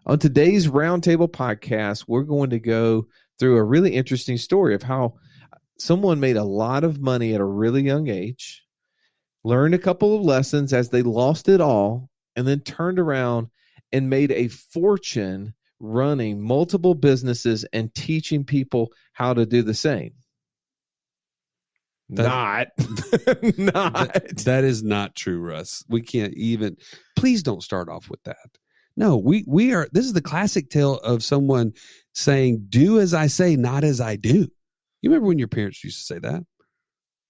On today's Roundtable podcast, we're going to go through a really interesting story of how someone made a lot of money at a really young age, learned a couple of lessons as they lost it all, and then turned around and made a fortune running multiple businesses and teaching people how to do the same. Not. That is not true, Russ. We can't even. Please don't start off with that. No, we are. This is the classic tale of someone saying, "Do as I say, not as I do." You remember when your parents used to say that?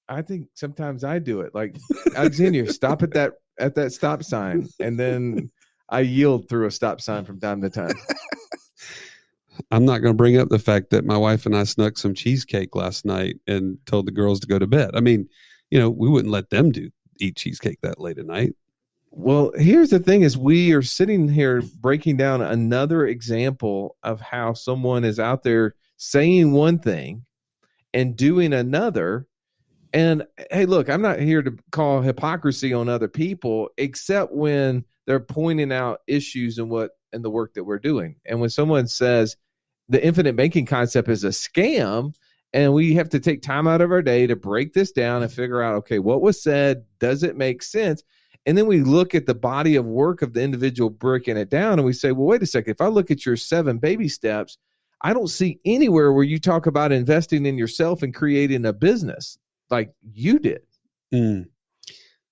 I think sometimes I do it. Like, Alexander, stop at that stop sign, and then I yield through a stop sign from time to time. I'm not going to bring up the fact that my wife and I snuck some cheesecake last night and told the girls to go to bed. I mean, we wouldn't let them eat cheesecake that late at night. Well, here's the thing is we are sitting here breaking down another example of how someone is out there saying one thing and doing another. And hey, look, I'm not here to call hypocrisy on other people, except when they're pointing out issues in the work that we're doing. And when someone says the infinite banking concept is a scam, and we have to take time out of our day to break this down and figure out, okay, what was said? Does it make sense? And then we look at the body of work of the individual breaking it down, and we say, well, wait a second. If I look at your 7 baby steps, I don't see anywhere where you talk about investing in yourself and creating a business like you did.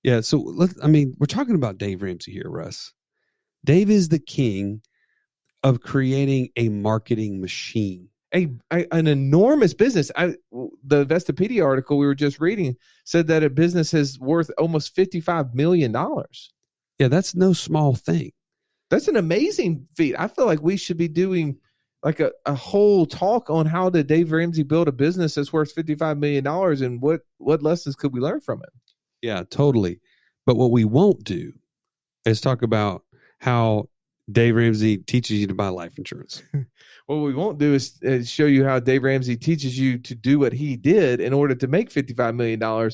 Yeah. So we're talking about Dave Ramsey here, Russ. Dave is the king of creating a marketing machine. An enormous business. The Investopedia article we were just reading said that a business is worth almost $55 million. Yeah, that's no small thing. That's an amazing feat. I feel like we should be doing like a whole talk on how did Dave Ramsey build a business that's worth $55 million and what lessons could we learn from it? Yeah, totally. But what we won't do is talk about how Dave Ramsey teaches you to buy life insurance. What we won't do is show you how Dave Ramsey teaches you to do what he did in order to make $55 million.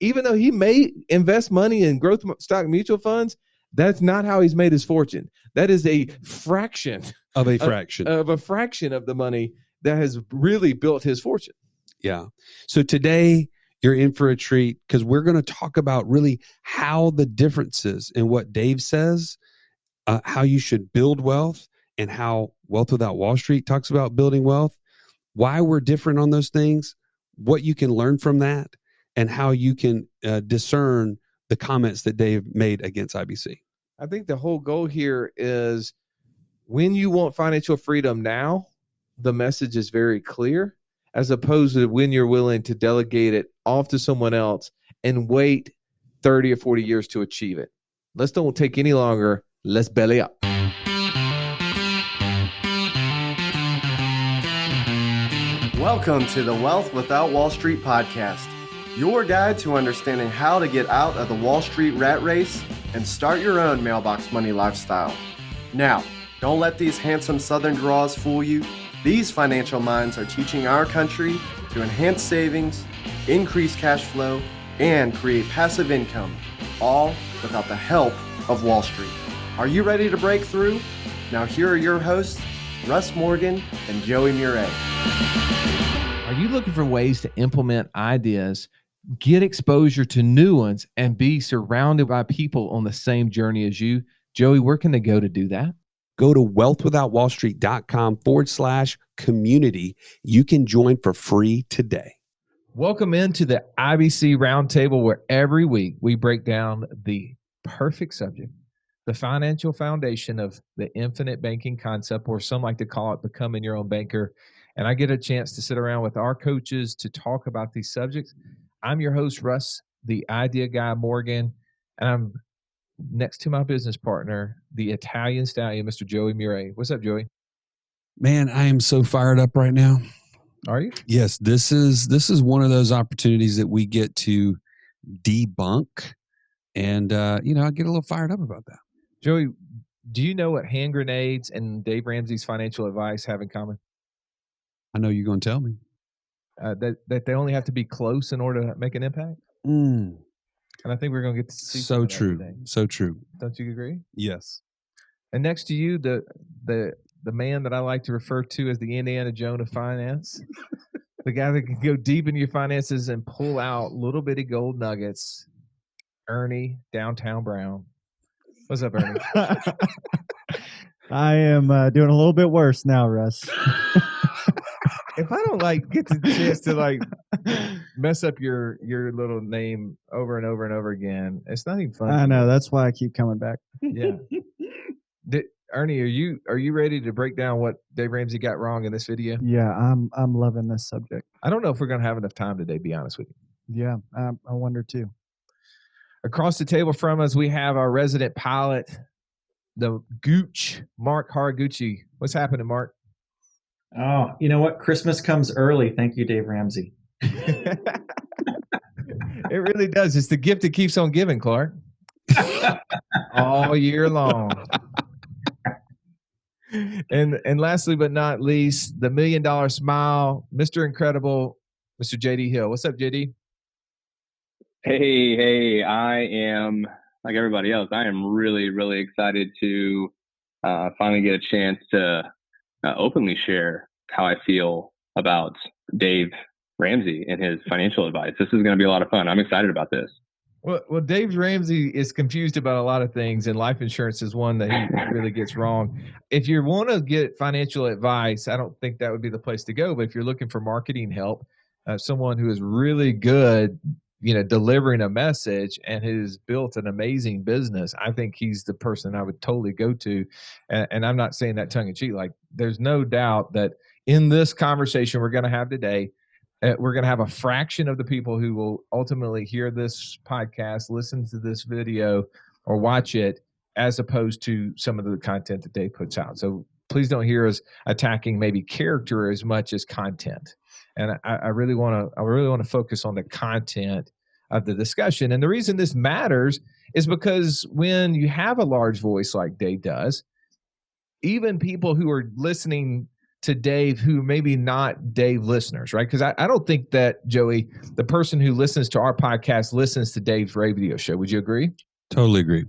Even though he may invest money in growth stock mutual funds, that's not how he's made his fortune. That is a fraction of a fraction of the money that has really built his fortune. Yeah. So today you're in for a treat because we're going to talk about really how the differences in what Dave says, how you should build wealth, and how Wealth Without Wall Street talks about building wealth, why we're different on those things, what you can learn from that, and how you can discern the comments that Dave made against IBC. I think the whole goal here is when you want financial freedom now, the message is very clear, as opposed to when you're willing to delegate it off to someone else and wait 30 or 40 years to achieve it. Let's don't take any longer. Let's belly up. Welcome to the Wealth Without Wall Street podcast, your guide to understanding how to get out of the Wall Street rat race and start your own mailbox money lifestyle. Now, don't let these handsome Southern draws fool you. These financial minds are teaching our country to enhance savings, increase cash flow, and create passive income, all without the help of Wall Street. Are you ready to break through? Now here are your hosts, Russ Morgan and Joey Murray. Are you looking for ways to implement ideas, get exposure to new ones, and be surrounded by people on the same journey as you? Joey, where can they go to do that? Go to wealthwithoutwallstreet.com/community. You can join for free today. Welcome into the IBC Roundtable, where every week we break down the perfect subject, the financial foundation of the infinite banking concept, or some like to call it becoming your own banker. And I get a chance to sit around with our coaches to talk about these subjects. I'm your host, Russ, the idea guy, Morgan, and I'm next to my business partner, the Italian stallion, Mr. Joey Murray. What's up, Joey? Man, I am so fired up right now. Are you? Yes, this is one of those opportunities that we get to debunk, and I get a little fired up about that. Joey, do you know what hand grenades and Dave Ramsey's financial advice have in common? I know you're going to tell me. That they only have to be close in order to make an impact. And I think we're going to get to see so true. today. So true. Don't you agree? Yes. And next to you, the man that I like to refer to as the Indiana Jones of finance, the guy that can go deep into your finances and pull out little bitty gold nuggets. Ernie Downtown Brown. What's up, Ernie? I am doing a little bit worse now, Russ. If I don't get the chance to mess up your little name over and over and over again, it's not even fun. I know, that's why I keep coming back. Yeah. Ernie, are you ready to break down what Dave Ramsey got wrong in this video? Yeah, I'm loving this subject. I don't know if we're going to have enough time today, to be honest with you. Yeah, I wonder too. Across the table from us, we have our resident pilot, the Gooch, Mark Haraguchi. What's happening, Mark? Oh, you know what? Christmas comes early. Thank you, Dave Ramsey. It really does. It's the gift that keeps on giving, Clark. All year long. And lastly but not least, the $1 Million Smile, Mr. Incredible, Mr. JD Hill. What's up, JD? Hey, I am, like everybody else, I am really, really excited to finally get a chance to openly share how I feel about Dave Ramsey and his financial advice. This is going to be a lot of fun. I'm excited about this. Well, Dave Ramsey is confused about a lot of things, and life insurance is one that he really gets wrong. If you want to get financial advice, I don't think that would be the place to go. But if you're looking for marketing help, someone who is really good, delivering a message and has built an amazing business, I think he's the person I would totally go to. And I'm not saying that tongue in cheek. There's no doubt that in this conversation we're going to have today, we're going to have a fraction of the people who will ultimately hear this podcast, listen to this video, or watch it, as opposed to some of the content that Dave puts out. So please don't hear us attacking maybe character as much as content. And I really want to focus on the content of the discussion. And the reason this matters is because when you have a large voice like Dave does, even people who are listening to Dave who maybe not Dave listeners, right? Because I don't think that, Joey, the person who listens to our podcast listens to Dave's radio show. Would you agree? Totally agree.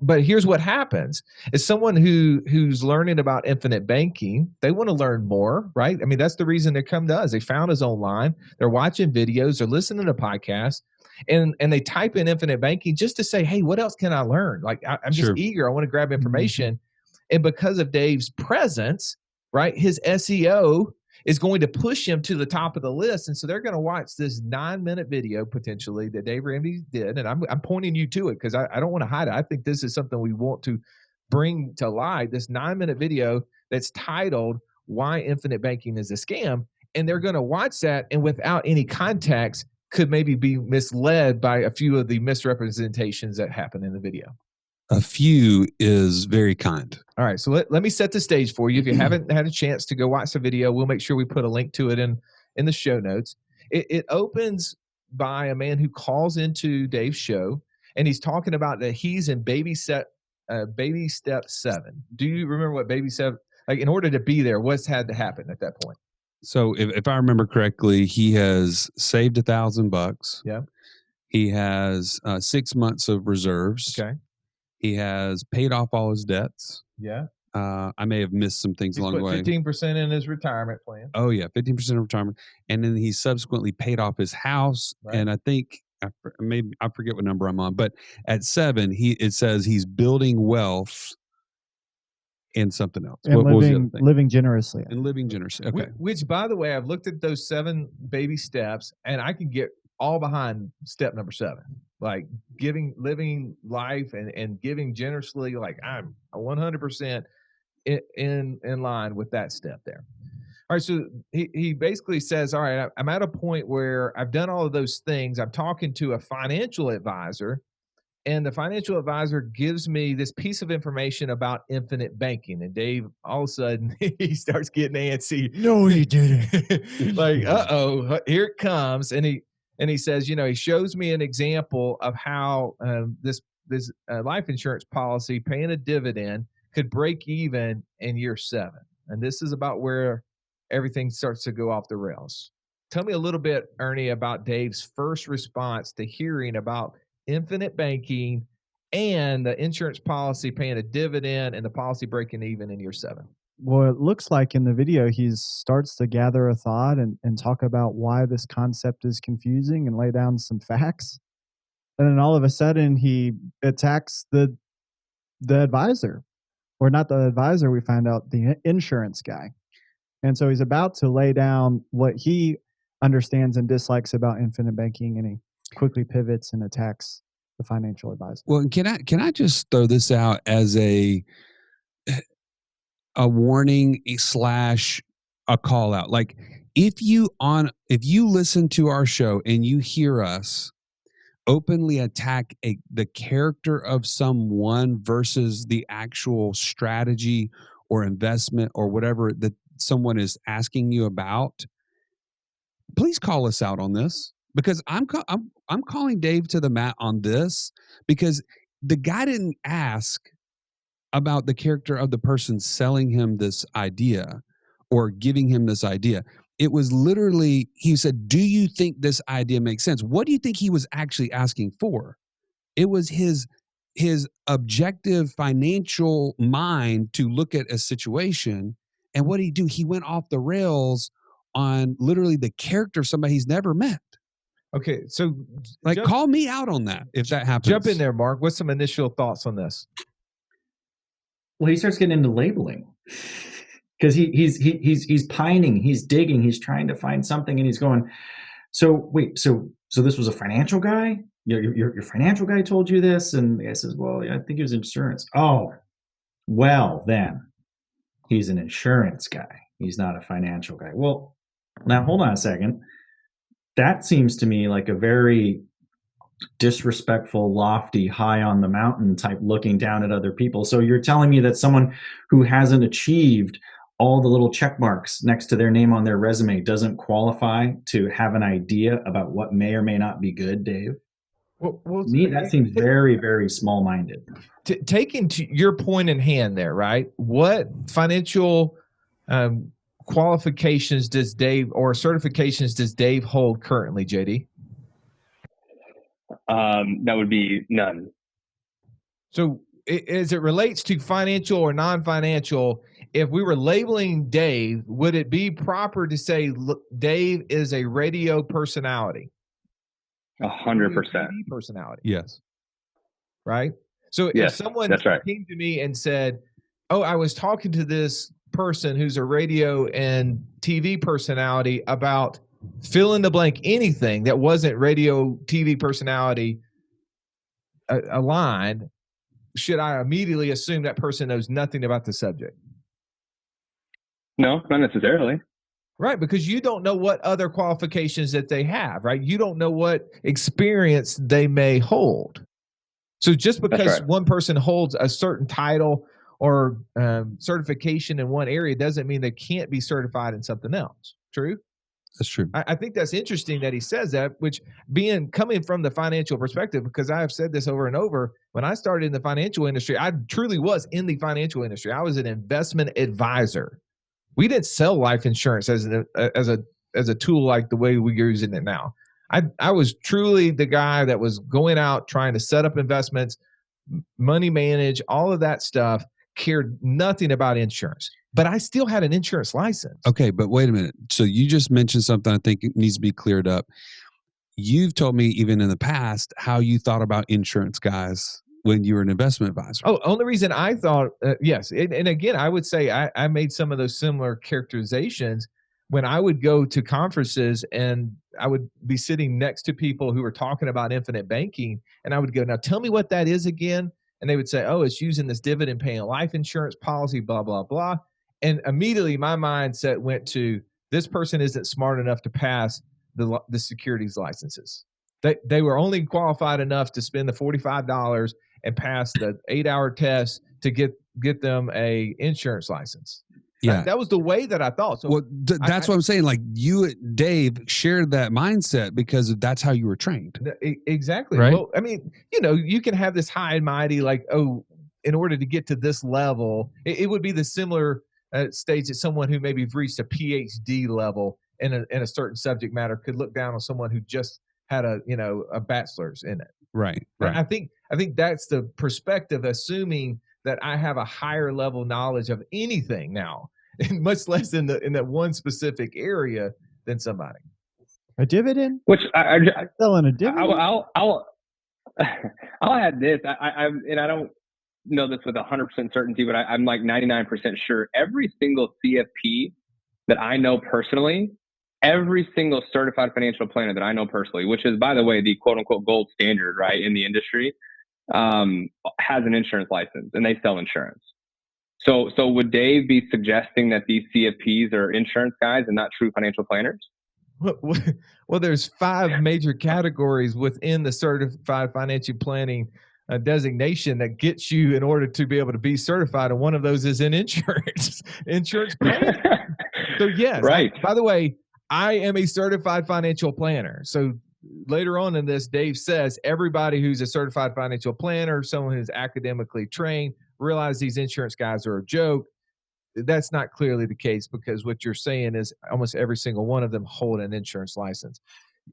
But here's what happens is someone who's learning about infinite banking, they want to learn more, right? I mean, that's the reason they come to us. They found us online. They're watching videos. They're listening to podcasts. And they type in infinite banking just to say, hey, what else can I learn? I'm just eager. I want to grab information. Mm-hmm. And because of Dave's presence, right, his SEO is going to push him to the top of the list. And so they're going to watch this 9-minute video potentially that Dave Ramsey did. And I'm pointing you to it because I don't want to hide it. I think this is something we want to bring to light, this 9-minute video that's titled Why Infinite Banking is a Scam. And they're going to watch that, and without any context could maybe be misled by a few of the misrepresentations that happen in the video. A few is very kind. All right, so let me set the stage for you. If you haven't had a chance to go watch the video, we'll make sure we put a link to it in the show notes. It opens by a man who calls into Dave's show, and he's talking about that he's in baby step 7. Do you remember what baby step? In order to be there, what's had to happen at that point? So if I remember correctly, he has saved $1,000. Yeah. He has 6 months of reserves. Okay. He has paid off all his debts. Yeah. I may have missed some things along the way. 15% in his retirement plan. Oh, yeah, 15% of retirement. And then he subsequently paid off his house. Right. And I think, I forget what number I'm on, but at 7, it says he's building wealth and something else. And living generously. And living generously. Okay. Which, by the way, I've looked at those 7 baby steps, and I can get all behind step number 7. Like living life and giving generously. Like I'm 100% in line with that step there. All right, so he basically says, all right, I'm at a point where I've done all of those things. I'm talking to a financial advisor, and the financial advisor gives me this piece of information about infinite banking. And Dave, all of a sudden, he starts getting antsy. No, you didn't. Like, uh-oh, here it comes. And he says, he shows me an example of how this life insurance policy paying a dividend could break even in year 7. And this is about where everything starts to go off the rails. Tell me a little bit, Ernie, about Dave's first response to hearing about infinite banking and the insurance policy paying a dividend and the policy breaking even in year 7. Well, it looks like in the video he starts to gather a thought and talk about why this concept is confusing and lay down some facts. And then all of a sudden he attacks the advisor, or not the advisor, we find out the insurance guy. And so he's about to lay down what he understands and dislikes about infinite banking, and he quickly pivots and attacks the financial advisor. Well, can I just throw this out as a warning slash a call out? Like, if you listen to our show and you hear us openly attack the character of someone versus the actual strategy or investment or whatever that someone is asking you about, please call us out on this, because I'm calling Dave to the mat on this, because the guy didn't ask about the character of the person selling him this idea or giving him this idea. It was literally, he said, do you think this idea makes sense? What do you think he was actually asking for? It was his objective financial mind to look at a situation. And what did he do? He went off the rails on literally the character of somebody he's never met. Okay, so call me out on that if that happens. Jump in there, Mark. What's some initial thoughts on this? Well, he starts getting into labeling, because he's pining, he's digging, he's trying to find something, and he's going, so wait, so this was a financial guy? Your financial guy told you this? And the guy says, well, I think it was insurance. Oh, well, then he's an insurance guy. He's not a financial guy. Well, now hold on a second. That seems to me like a very disrespectful, lofty, high on the mountain type looking down at other people. So you're telling me that someone who hasn't achieved all the little check marks next to their name on their resume doesn't qualify to have an idea about what may or may not be good, Dave? Well, to me, that seems very, very small-minded. Taking to your point in hand there, right? What financial qualifications does Dave, or certifications does Dave hold currently, JD? That would be none. So as it relates to financial or non-financial, if we were labeling Dave, would it be proper to say, look, Dave is a radio personality? 100%. Personality. Yes. Right? So yes, if someone that's right. came to me and said, oh, I was talking to this person who's a radio and TV personality about fill in the blank anything that wasn't radio, TV personality aligned, should I immediately assume that person knows nothing about the subject? No, not necessarily. Right, because you don't know what other qualifications that they have, right? You don't know what experience they may hold. So just because one person holds a certain title or certification in one area doesn't mean they can't be certified in something else. True? That's true. I think that's interesting that he says that, which coming from the financial perspective, because I have said this over and over, when I started in the financial industry, I truly was in the financial industry. I was an investment advisor. We didn't sell life insurance as a tool like the way we're using it now. I was truly the guy that was going out trying to set up investments, money manage, all of that stuff, cared nothing about insurance. But I still had an insurance license. Okay, but wait a minute. So you just mentioned something I think it needs to be cleared up. You've told me even in the past how you thought about insurance guys when you were an investment advisor. Oh, only reason I thought, yes. And again, I would say I made some of those similar characterizations when I would go to conferences and I would be sitting next to people who were talking about infinite banking. And I would go, now tell me what that is again. And they would say, oh, it's using this dividend paying life insurance policy, blah, blah, blah. And immediately my mindset went to, this person isn't smart enough to pass the securities licenses. They were only qualified enough to spend the $45 and pass the 8-hour test to get them a insurance license. Yeah, that was the way that I thought. So that's what I'm saying. Like you, Dave, shared that mindset because that's how you were trained. Exactly. Right? Well, I mean, you can have this high and mighty, like, oh, in order to get to this level, it would be the similar stage that someone who maybe reached a PhD level in a certain subject matter could look down on someone who just had a bachelor's in it. Right. I think I think that's the perspective, assuming that I have a higher level knowledge of anything now, and much less in that one specific area than somebody. A dividend? Which Selling a dividend? I'll add this. And I don't know this with 100% certainty, but I'm like 99% sure every single CFP that I know personally, every single certified financial planner that I know personally, which is, by the way, the quote unquote gold standard, right, in the industry, has an insurance license and they sell insurance. So would Dave be suggesting that these CFPs are insurance guys and not true financial planners? Well, there's 5 major categories within the certified financial planning designation that gets you in order to be able to be certified, and one of those is in insurance planning. So yes, right. By the way, I am a certified financial planner. So later on in this, Dave says everybody who's a certified financial planner, someone who's academically trained, realize these insurance guys are a joke. That's not clearly the case, because what you're saying is almost every single one of them hold an insurance license.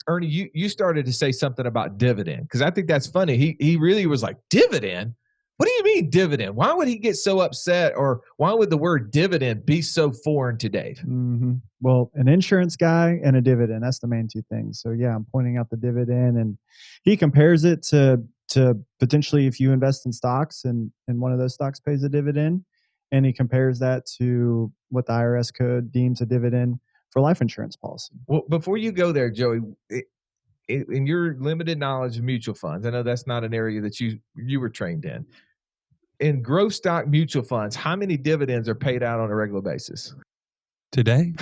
Ernie, you started to say something about dividend, because I think that's funny. He really was like, dividend? What do you mean dividend? Why would he get so upset, or why would the word dividend be so foreign to Dave? Mm-hmm. Well, an insurance guy and a dividend, that's the main 2 things. So yeah, I'm pointing out the dividend, and he compares it to potentially if you invest in stocks and one of those stocks pays a dividend, and he compares that to what the IRS code deems a dividend for life insurance policy. Well, before you go there, Joey, in your limited knowledge of mutual funds, I know that's not an area that you were trained in. In growth stock mutual funds, how many dividends are paid out on a regular basis? Today?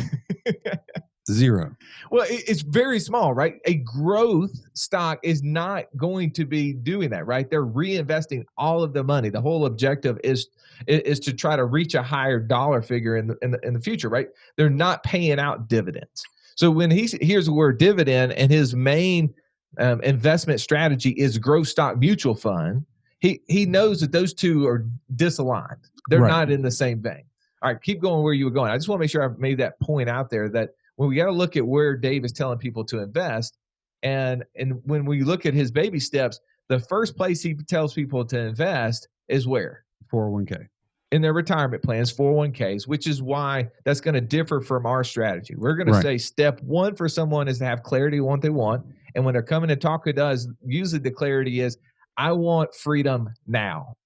0. Well, it's very small, right? A growth stock is not going to be doing that, right? They're reinvesting all of the money. The whole objective is to try to reach a higher dollar figure in the future, right? They're not paying out dividends. So when he hears the word dividend and his main investment strategy is growth stock mutual fund, he knows that those two are disaligned. They're not in the same vein. All right, keep going where you were going. I just want to make sure I made that point out there, that when we got to look at where Dave is telling people to invest, and when we look at his baby steps, the first place he tells people to invest is where? 401k. In their retirement plans, 401ks, which is why that's going to differ from our strategy. We're going to say step 1 for someone is to have clarity on what they want. And when they're coming to talk with us, usually the clarity is, I want freedom now.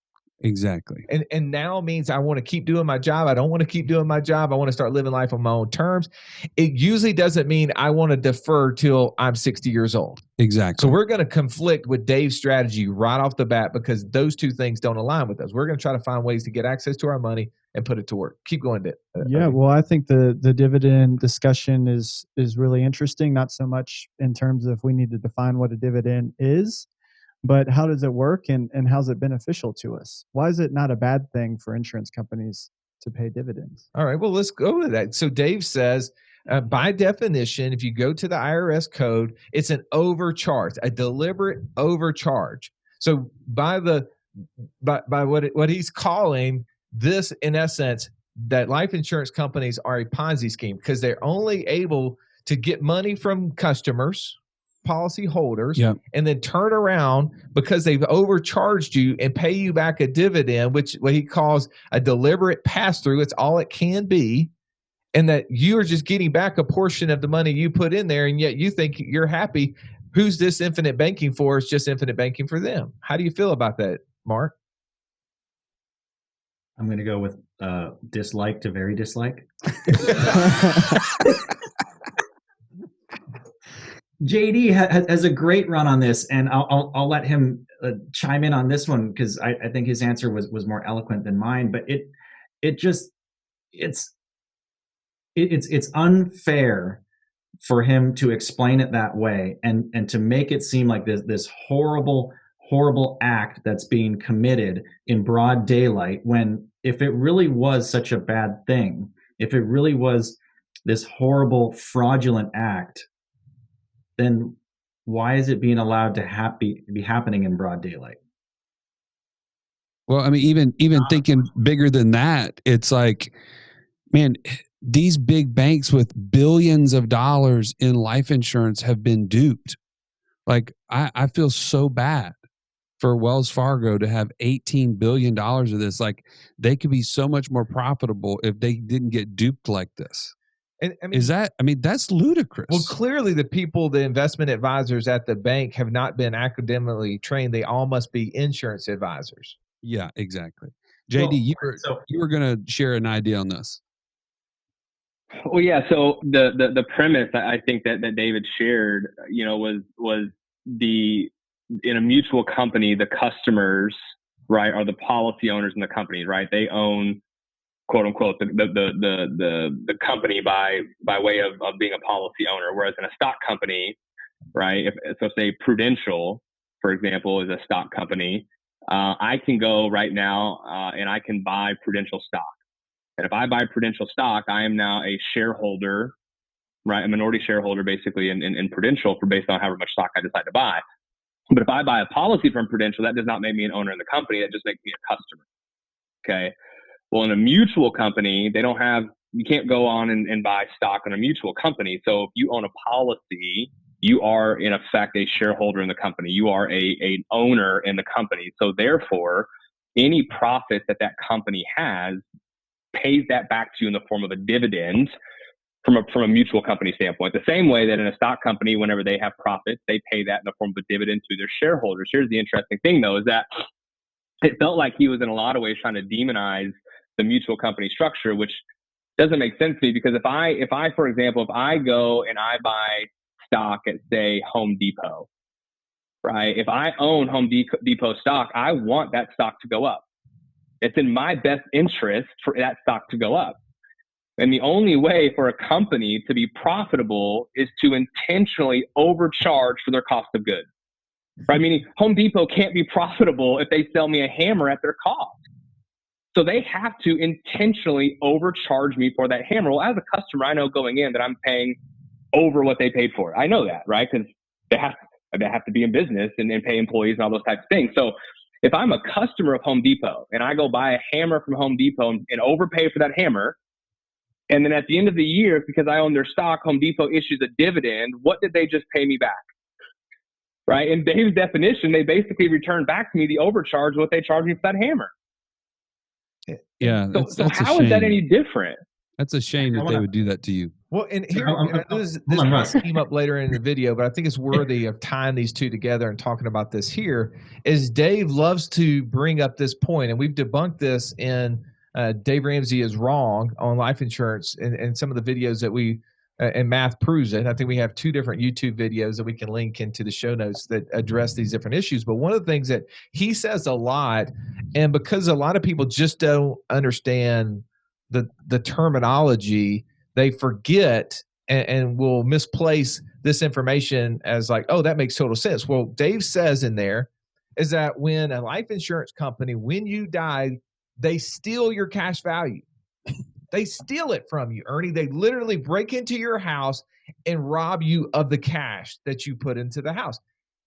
Exactly. And now means I want to keep doing my job. I don't want to keep doing my job. I want to start living life on my own terms. It usually doesn't mean I want to defer till I'm 60 years old. Exactly. So we're going to conflict with Dave's strategy right off the bat, because those 2 things don't align with us. We're going to try to find ways to get access to our money and put it to work. Keep going, Dave. Yeah, well, I think the dividend discussion is really interesting, not so much in terms of we need to define what a dividend is, but how does it work, and how's it beneficial to us? Why is it not a bad thing for insurance companies to pay dividends? All right, well, let's go with that. So Dave says, by definition, if you go to the IRS code, it's an overcharge, a deliberate overcharge. So by what he's calling this, in essence, that life insurance companies are a Ponzi scheme, because they're only able to get money from customers, policy holders, and then turn around because they've overcharged you and pay you back a dividend, which what he calls a deliberate pass-through. It's all it can be. And that you're just getting back a portion of the money you put in there, and yet you think you're happy. Who's this infinite banking for? It's just infinite banking for them. How do you feel about that, Mark? I'm going to go with dislike to very dislike. JD has a great run on this, and I'll let him chime in on this one, because I think his answer was more eloquent than mine. But it's unfair for him to explain it that way, and to make it seem like this horrible act that's being committed in broad daylight, when if it really was such a bad thing, if it really was this horrible fraudulent act, then why is it being allowed to be happening in broad daylight? Well, I mean, even thinking bigger than that, it's like, man, these big banks with billions of dollars in life insurance have been duped. Like, I feel so bad. for Wells Fargo to have $18 billion of this. Like, they could be so much more profitable if they didn't get duped like this. And I mean, that's ludicrous. Well, clearly the investment advisors at the bank have not been academically trained. They all must be insurance advisors. Yeah, exactly. JD, you were going to share an idea on this. Well, yeah. So the premise I think that David shared, was in a mutual company, the customers, right, are the policy owners in the company, right? They own, quote unquote, the company by way of being a policy owner. Whereas in a stock company, right? So say Prudential, for example, is a stock company. I can go right now and I can buy Prudential stock. And if I buy Prudential stock, I am now a shareholder, right? A minority shareholder basically in Prudential based on however much stock I decide to buy. But if I buy a policy from Prudential, that does not make me an owner in the company. That just makes me a customer. Okay. Well, in a mutual company, you can't go on and buy stock in a mutual company. So if you own a policy, you are in effect a shareholder in the company. You are an owner in the company. So therefore, any profit that company has pays that back to you in the form of a dividend from a mutual company standpoint. The same way that in a stock company, whenever they have profits, they pay that in the form of a dividend to their shareholders. Here's the interesting thing, though, is that it felt like he was in a lot of ways trying to demonize the mutual company structure, which doesn't make sense to me, because if I, for example, if I go and I buy stock at, say, Home Depot, right? If I own Home Depot stock, I want that stock to go up. It's in my best interest for that stock to go up. And the only way for a company to be profitable is to intentionally overcharge for their cost of goods. Right? Meaning Home Depot can't be profitable if they sell me a hammer at their cost. So they have to intentionally overcharge me for that hammer. Well, as a customer, I know going in that I'm paying over what they paid for it. I know that, right? Because they have to be in business and pay employees and all those types of things. So if I'm a customer of Home Depot and I go buy a hammer from Home Depot and overpay for that hammer, and then at the end of the year, because I own their stock, Home Depot issues a dividend, what did they just pay me back? Right? In Dave's definition, they basically return back to me the overcharge of what they charged me for that hammer. Yeah. So how is that any different? That's a shame that they would do that to you. Well, and here, this came up later in the video, but I think it's worthy of tying these two together and talking about this here, is Dave loves to bring up this point, and we've debunked this in Dave Ramsey is Wrong on life insurance and some of the videos that we, and Math Proves It. I think we have 2 different YouTube videos that we can link into the show notes that address these different issues. But one of the things that he says a lot, and because a lot of people just don't understand the terminology, they forget and will misplace this information as like, oh, that makes total sense. Well, Dave says in there is that when a life insurance company, when you die, they steal your cash value. They steal it from you, Ernie. They literally break into your house and rob you of the cash that you put into the house.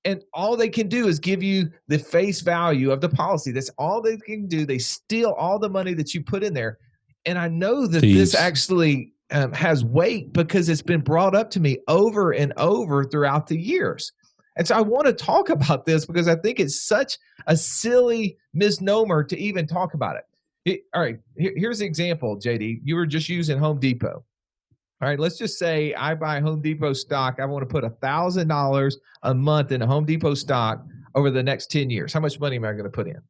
And all they can do is give you the face value of the policy. That's all they can do. They steal all the money that you put in there. And I know that this actually has weight because it's been brought up to me over and over throughout the years. And so I want to talk about this because I think it's such a silly misnomer to even talk about it. All right, here's the example, JD. You were just using Home Depot. All right, let's just say I buy Home Depot stock. I want to put $1,000 a month in a Home Depot stock over the next 10 years. How much money am I going to put in?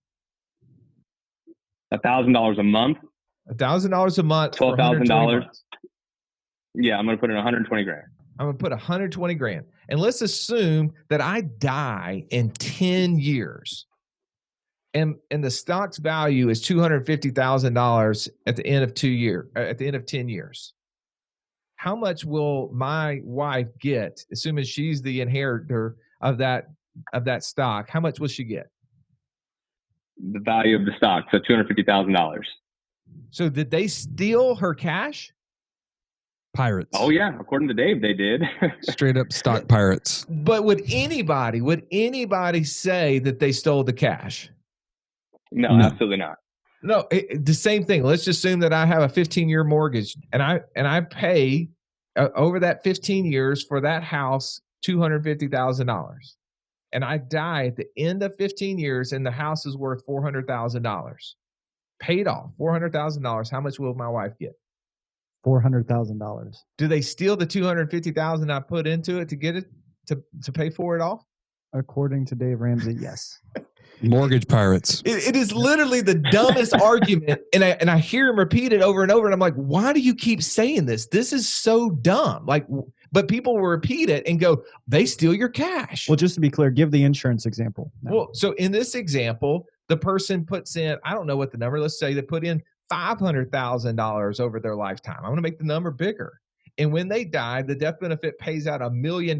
$1,000 a month? $1,000 a month. $12,000. Yeah, I'm going to put in 120 grand. I'm going to put 120 grand. And let's assume that I die in 10 years. And the stock's value is $250,000 at the end of 10 years. How much will my wife get, assuming she's the inheritor of that stock? How much will she get? The value of the stock, so $250,000. So did they steal her cash? Pirates. Oh yeah, according to Dave, they did. Straight up stock pirates. But would anybody say that they stole the cash? No, absolutely not. No, the same thing. Let's just assume that I have a 15-year mortgage and I pay over that 15 years for that house $250,000. and I die at the end of 15 years and the house is worth $400,000, paid off, $400,000, how much will my wife get? $400,000. Do they steal the $250,000 I put into it to get it to pay for it off? According to Dave Ramsey, yes. Mortgage pirates. It is literally the dumbest argument, and I hear him repeat it over and over, and I'm like, why do you keep saying this? This is so dumb. Like, but people will repeat it and go, they steal your cash. Well, just to be clear, give the insurance example. No. Well, so in this example, the person puts in, I don't know what the number, let's say they put in $500,000 over their lifetime. I'm going to make the number bigger. And when they die, the death benefit pays out $1 million.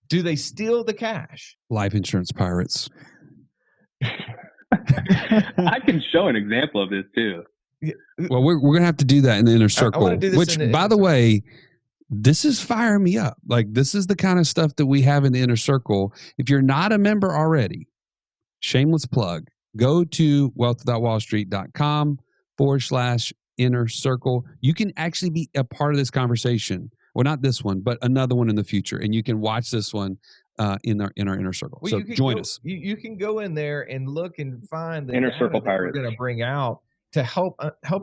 Do they steal the cash? Life insurance pirates. I can show an example of this too. Well, we're going to have to do that in the inner circle, which, by the way, this is firing me up. Like, this is the kind of stuff that we have in the inner circle. If you're not a member already, shameless plug, go to wealthwithoutwallstreet.com/inner circle. You can actually be a part of this conversation. Well, not this one, but another one in the future. And you can watch this one in our inner circle. Well, so join us. You can go in there and look and find the Inner circle pirates we're going to bring out to help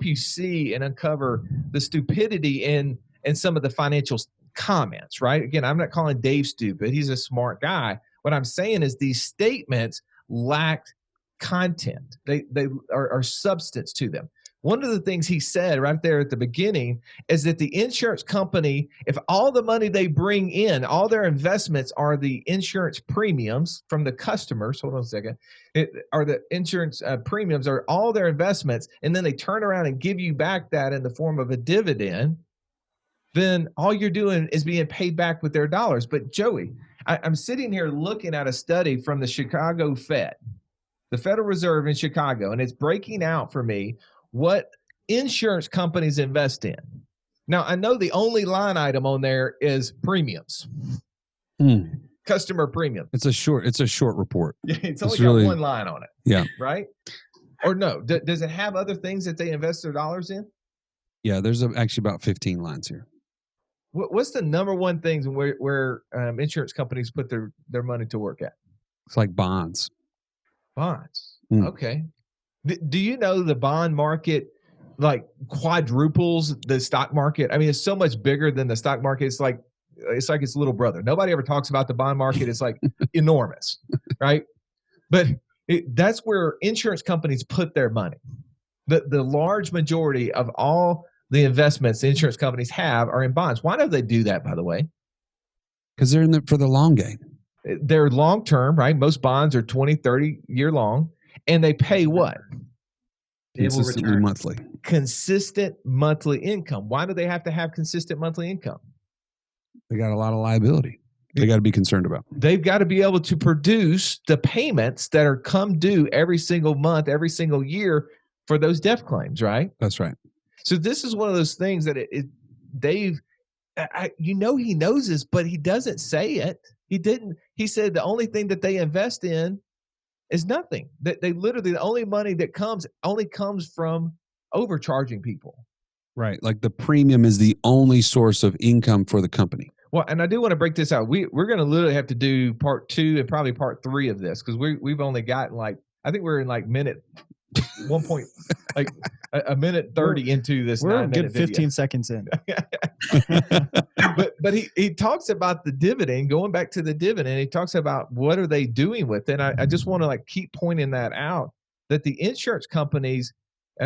you see and uncover the stupidity in some of the financial comments, right? Again, I'm not calling Dave stupid. He's a smart guy. What I'm saying is these statements lack content. They are substance to them. One of the things he said right there at the beginning is that the insurance company, if all the money they bring in, all their investments are the insurance premiums from the customers, hold on a second, are the insurance premiums are all their investments, and then they turn around and give you back that in the form of a dividend, then all you're doing is being paid back with their dollars. But Joey, I'm sitting here looking at a study from the Chicago Fed, the Federal Reserve in Chicago, and it's breaking out for me what insurance companies invest in. Now, I know the only line item on there is premiums, customer premium. It's a short report. It's only got one line on it. Yeah. Right? Or no, does it have other things that they invest their dollars in? Yeah, there's actually about 15 lines here. What's the number one things where insurance companies put their money to work at? It's like bonds. Bonds. Okay. Do you know the bond market like quadruples the stock market? I mean, it's so much bigger than the stock market. It's like its little brother. Nobody ever talks about the bond market. It's like enormous, right? But that's where insurance companies put their money. The large majority of all the investments the insurance companies have are in bonds. Why do they do that, by the way? Because they're in it for the long game. They're long term, right? Most bonds are 20, 30 year long. And they pay what? Consistently monthly. Consistent monthly income. Why do they have to have consistent monthly income? They got a lot of liability they got to be concerned about. They've got to be able to produce the payments that are come due every single month, every single year for those death claims, right? That's right. So this is one of those things that Dave, he knows this, but he doesn't say it. He didn't. He said the only thing that they invest in is nothing. That they literally, the only money that comes from overcharging people. Right. Like the premium is the only source of income for the company. Well, and I do want to break this out. We're going to literally have to do part 2 and probably part 3 of this because we've only gotten I think we're in minute 1 point, a minute 30 into this. We're a good 15 seconds in. but he talks about the dividend, going back to the dividend. He talks about what are they doing with it. And I just want to keep pointing that out, that the insurance companies,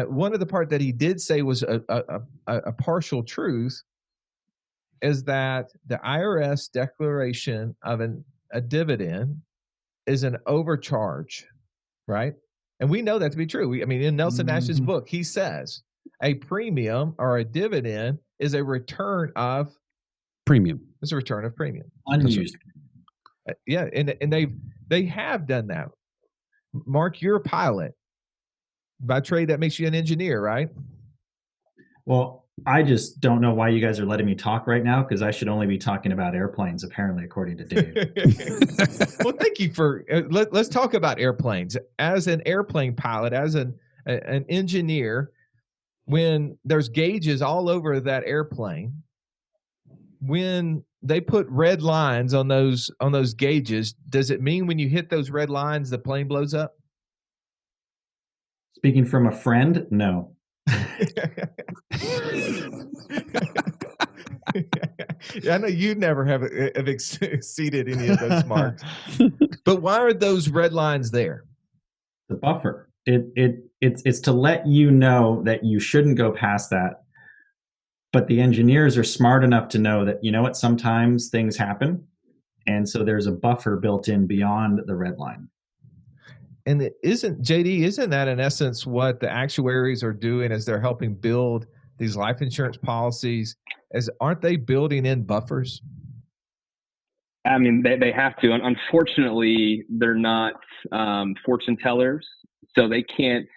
one of the part that he did say was a partial truth is that the IRS declaration of a dividend is an overcharge, right? And we know that to be true. In Nelson Nash's book, he says a premium or a dividend is a return of premium. It's a return of premium. Unused. Yeah, and they have done that. Mark, you're a pilot. By trade, that makes you an engineer, right? Well, I just don't know why you guys are letting me talk right now because I should only be talking about airplanes, apparently, according to Dave. Well, thank you for let's talk about airplanes. As an airplane pilot, as an engineer, when there's gauges all over that airplane, when they put red lines on those gauges, does it mean when you hit those red lines, the plane blows up? Speaking from a friend, no. Yeah, I know you never have exceeded any of those marks. But why are those red lines there? The buffer. It's to let you know that you shouldn't go past that. But the engineers are smart enough to know that, you know what, sometimes things happen. And so there's a buffer built in beyond the red line. And isn't that in essence what the actuaries are doing as they're helping build these life insurance policies? Aren't they building in buffers? I mean, they have to. Unfortunately, they're not fortune tellers, so they can't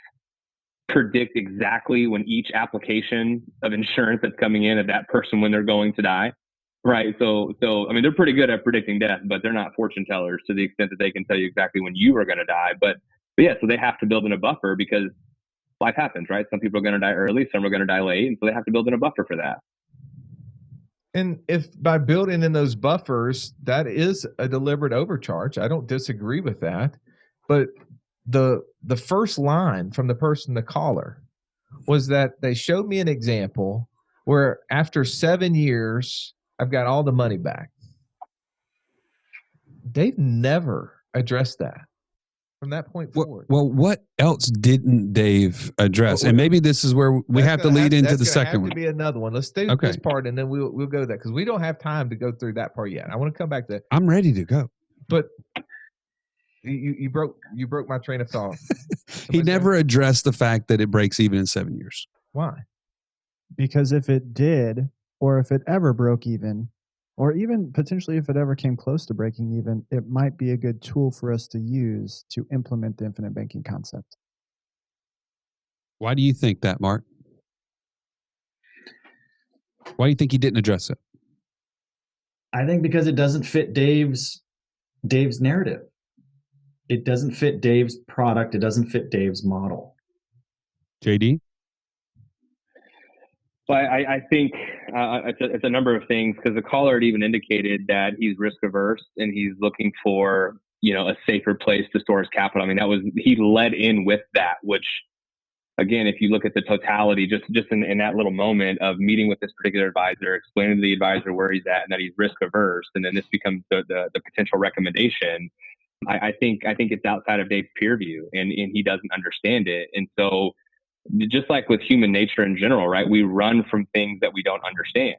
predict exactly when each application of insurance that's coming in of that person when they're going to die. Right. So I mean, they're pretty good at predicting death, but they're not fortune tellers to the extent that they can tell you exactly when you are going to die. But yeah, so they have to build in a buffer because life happens, right? Some people are going to die early, some are going to die late, and so they have to build in a buffer for that. And if by building in those buffers, that is a deliberate overcharge. I don't disagree with that. But the first line from the person, the caller, was that they showed me an example where after 7 years, I've got all the money back. They've never addressed that from that point forward. Well, what else didn't Dave address? And maybe this is where we have to lead into the second one. That's going to be another one. Let's do this part, and then we'll go to that because we don't have time to go through that part yet. I want to come back to. I'm ready to go. But you broke my train of thought. He never addressed the fact that it breaks even in 7 years. Why? Because if it did, or if it ever broke even, or even potentially if it ever came close to breaking even, it might be a good tool for us to use to implement the infinite banking concept. Why do you think that, Mark? Why do you think he didn't address it? I think because it doesn't fit Dave's narrative. It doesn't fit Dave's product. It doesn't fit Dave's model. JD? Well, I think it's a number of things because the caller had even indicated that he's risk averse and he's looking for, a safer place to store his capital. I mean, he led in with that, which again, if you look at the totality, just in that little moment of meeting with this particular advisor, explaining to the advisor where he's at and that he's risk averse, and then this becomes the potential recommendation. I think it's outside of Dave's peer view and he doesn't understand it. And so just like with human nature in general, right? We run from things that we don't understand.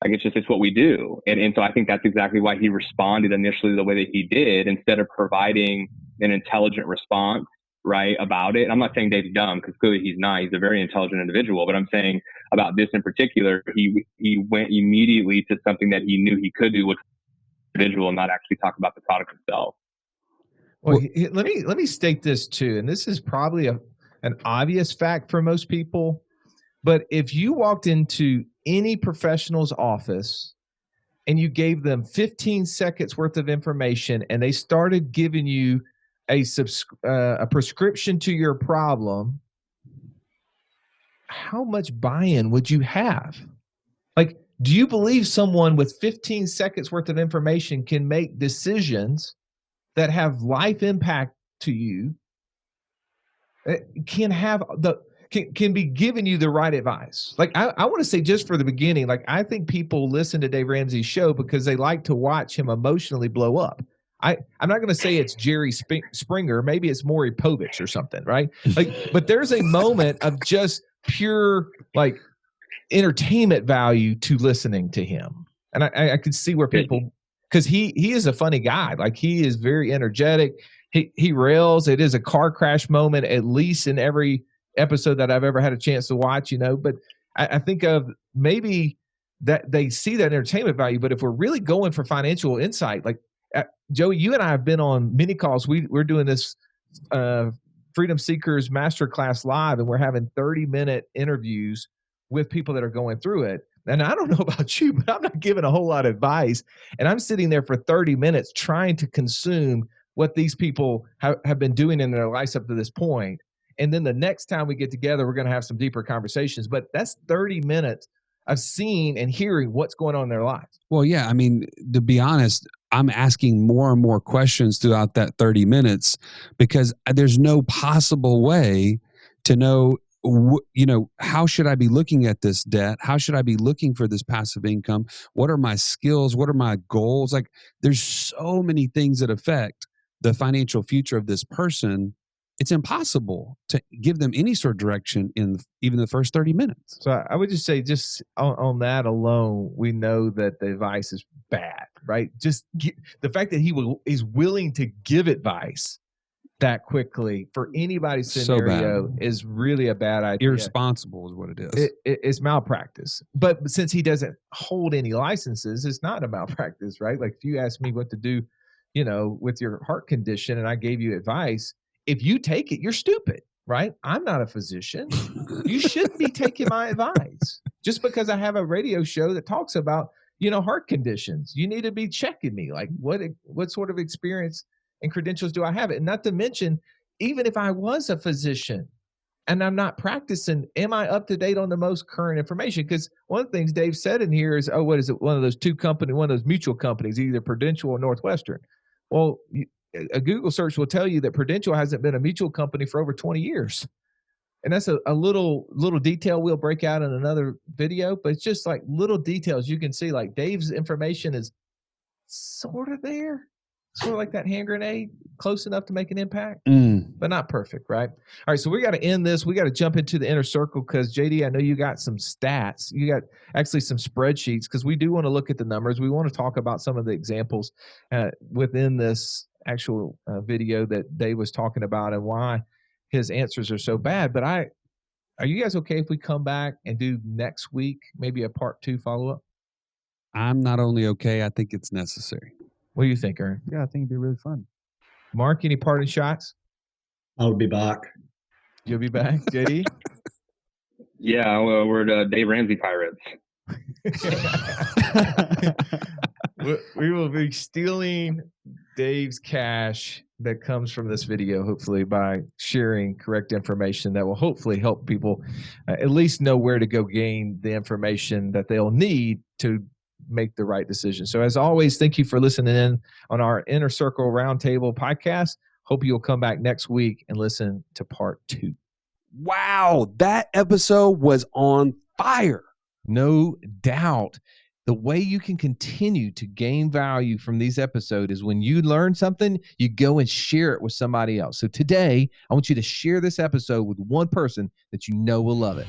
Like it's what we do. And so I think that's exactly why he responded initially the way that he did, instead of providing an intelligent response, right, about it. And I'm not saying Dave's dumb, because clearly he's not. He's a very intelligent individual. But I'm saying about this in particular, he went immediately to something that he knew he could do with individual and not actually talk about the product itself. Well, let me state this too, and this is probably an obvious fact for most people, but if you walked into any professional's office and you gave them 15 seconds worth of information and they started giving you a prescription to your problem, how much buy-in would you have? Like, do you believe someone with 15 seconds worth of information can make decisions that have life impact to you, can be giving you the right advice? Like, I want to say, just for the beginning, like, I think people listen to Dave Ramsey's show because they like to watch him emotionally blow up. I'm not going to say it's Jerry Springer. Maybe it's Maury Povich or something, right? Like, but there's a moment of just pure, like, entertainment value to listening to him. And I could see where people, because he is a funny guy. Like, he is very energetic. He rails. It is a car crash moment, at least in every episode that I've ever had a chance to watch, but I think of maybe that they see that entertainment value. But if we're really going for financial insight, like, Joey, you and I have been on many calls. We're doing this Freedom Seekers Masterclass live, and we're having 30-minute interviews with people that are going through it. And I don't know about you, but I'm not giving a whole lot of advice. And I'm sitting there for 30 minutes trying to consume what these people have been doing in their lives up to this point. And then the next time we get together, we're going to have some deeper conversations. But that's 30 minutes of seeing and hearing what's going on in their lives. Well, yeah. I mean, to be honest, I'm asking more and more questions throughout that 30 minutes because there's no possible way to know, how should I be looking at this debt? How should I be looking for this passive income? What are my skills? What are my goals? Like, there's so many things that affect the financial future of this person. It's impossible to give them any sort of direction in even the first 30 minutes. So I would just say, just on that alone, we know that the advice is bad, right? Just the fact that is willing to give advice that quickly for anybody's scenario is really a bad idea. Irresponsible is what it is. It's malpractice. But since he doesn't hold any licenses, it's not a malpractice, right? Like if you ask me what to do, with your heart condition and I gave you advice, if you take it, you're stupid, right? I'm not a physician. You shouldn't be taking my advice just because I have a radio show that talks about, heart conditions. You need to be checking me. Like what sort of experience and credentials do I have? And not to mention, even if I was a physician and I'm not practicing, am I up to date on the most current information? Because one of the things Dave said in here is, what is it? One of those mutual companies, either Prudential or Northwestern. Well, a Google search will tell you that Prudential hasn't been a mutual company for over 20 years. And that's a little detail we'll break out in another video, but it's just like little details you can see. Like Dave's information is sort of there, sort of like that hand grenade, close enough to make an impact, but not perfect, right? All right, so we got to end this. We got to jump into the inner circle because, JD, I know you got some stats. You got actually some spreadsheets because we do want to look at the numbers. We want to talk about some of the examples within this actual video that Dave was talking about and why his answers are so bad. But are you guys okay if we come back and do next week, maybe a part 2 follow-up? I'm not only okay, I think it's necessary. What do you think, Aaron? Yeah, I think it'd be really fun. Mark, any parting shots? I would be back. You'll be back, JD? Yeah, well, we're the Dave Ramsey Pirates. We will be stealing Dave's cash that comes from this video, hopefully, by sharing correct information that will hopefully help people at least know where to go gain the information that they'll need to make the right decision. So as always, thank you for listening in on our Inner Circle Roundtable podcast. Hope you'll come back next week and listen to part 2. Wow, that episode was on fire. No doubt. The way you can continue to gain value from these episodes is when you learn something, you go and share it with somebody else. So today, I want you to share this episode with one person that you know will love it.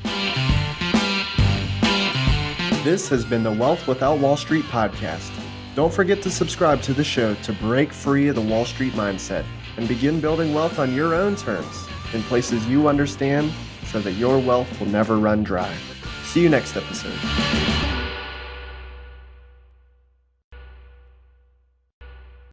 This has been the Wealth Without Wall Street podcast. Don't forget to subscribe to the show to break free of the Wall Street mindset and begin building wealth on your own terms in places you understand so that your wealth will never run dry. See you next episode.